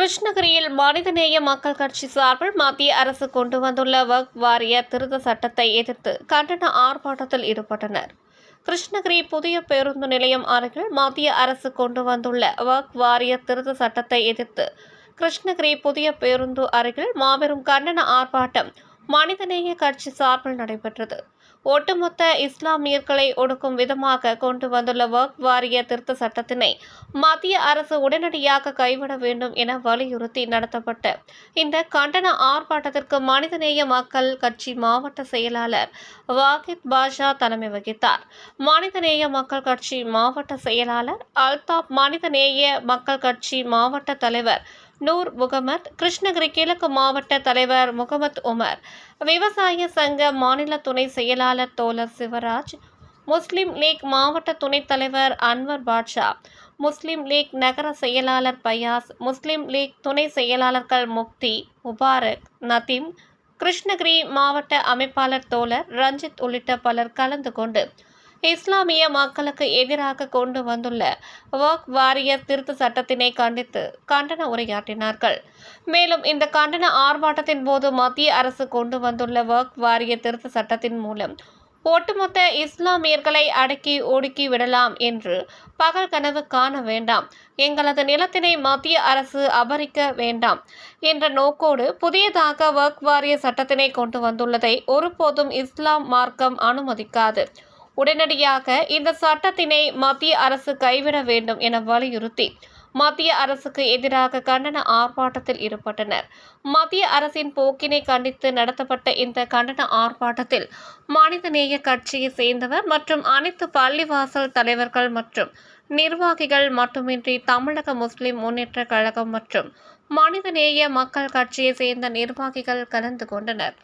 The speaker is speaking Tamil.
கிருஷ்ணகிரியில் மனிதநேய மக்கள் கட்சி சார்பில் மத்திய அரசு கொண்டு வந்துள்ள வக்ஃப் வாரிய திருத்த சட்டத்தை எதிர்த்து கண்டன ஆர்ப்பாட்டத்தில் ஈடுபட்டனர். கிருஷ்ணகிரி புதிய பேருந்து நிலையம் அருகில் மத்திய அரசு கொண்டு வந்துள்ள வக்ஃப் வாரிய திருத்த சட்டத்தை எதிர்த்து கிருஷ்ணகிரி புதிய பேருந்து அருகில் மாபெரும் கண்டன ஆர்ப்பாட்டம் மனிதநேய கட்சி சார்பில் நடைபெற்றது. ஒட்டுமொத்த இஸ்லாமியர்களை ஒடுக்கும் விதமாக கொண்டு வந்துள்ள வக்ஃப் வாரிய திருத்த சட்டத்தினை மத்திய அரசு உடனடியாக கைவிட வேண்டும் என வலியுறுத்தி நடத்தப்பட்ட இந்த கண்டன ஆர்ப்பாட்டத்திற்கு மனிதநேய மக்கள் கட்சி மாவட்ட செயலாளர் வாகித் பாஷா தலைமை வகித்தார். மனிதநேய மக்கள் கட்சி மாவட்ட செயலாளர் அல்தாப், மனிதநேய மக்கள் கட்சி மாவட்ட தலைவர் நூர் முகமது, கிருஷ்ணகிரி கிழக்கு மாவட்ட தலைவர் முகமது உமர், விவசாய சங்க மாநில துணை செயலாளர் தோழர் சிவராஜ், முஸ்லிம் லீக் மாவட்ட துணைத் தலைவர் அன்வர் பாட்ஷா, முஸ்லிம் லீக் நகர செயலாளர் பயாஸ், முஸ்லிம் லீக் துணை செயலாளர்கள் முக்தி, முபாரக், நதீம், கிருஷ்ணகிரி மாவட்ட அமைப்பாளர் தோழர் ரஞ்சித் உள்ளிட்ட பலர் கலந்து கொண்டு இஸ்லாமிய மக்களுக்கு எதிராக கொண்டு வந்துள்ள வக்ஃப் வாரிய திருத்த சட்டத்தினை கண்டித்து கண்டன உரையாற்றினார்கள். மேலும் இந்த கண்டன ஆர்ப்பாட்டத்தின் போது மத்திய அரசு கொண்டு வந்துள்ள வக்ஃப் வாரிய திருத்த சட்டத்தின் மூலம் ஒட்டுமொத்த இஸ்லாமியர்களை அடக்கி ஒடுக்கி விடலாம் என்று பகல் கனவு காண வேண்டாம், எங்களது நிலத்தினை மத்திய அரசு அபகரிக்க வேண்டாம் என்ற நோக்கோடு புதியதாக வக்ஃப் வாரிய சட்டத்தினை கொண்டு வந்துள்ளதை ஒருபோதும் இஸ்லாம் மார்க்கம் அனுமதிக்காது. உடனடியாக இந்த சட்டத்தினை மத்திய அரசு கைவிட வேண்டும் என வலியுறுத்தி மத்திய அரசுக்கு எதிராக கண்டன ஆர்ப்பாட்டத்தில் ஈடுபட்டனர். மத்திய அரசின் போக்கினை கண்டித்து நடத்தப்பட்ட இந்த கண்டன ஆர்ப்பாட்டத்தில் மனிதநேய கட்சியை சேர்ந்தவர் மற்றும் அனைத்து பள்ளிவாசல் தலைவர்கள் மற்றும் நிர்வாகிகள் மட்டுமின்றி தமிழக முஸ்லிம் முன்னேற்ற கழகம் மற்றும் மனிதநேய மக்கள் கட்சியை சேர்ந்த நிர்வாகிகள் கலந்து கொண்டனர்.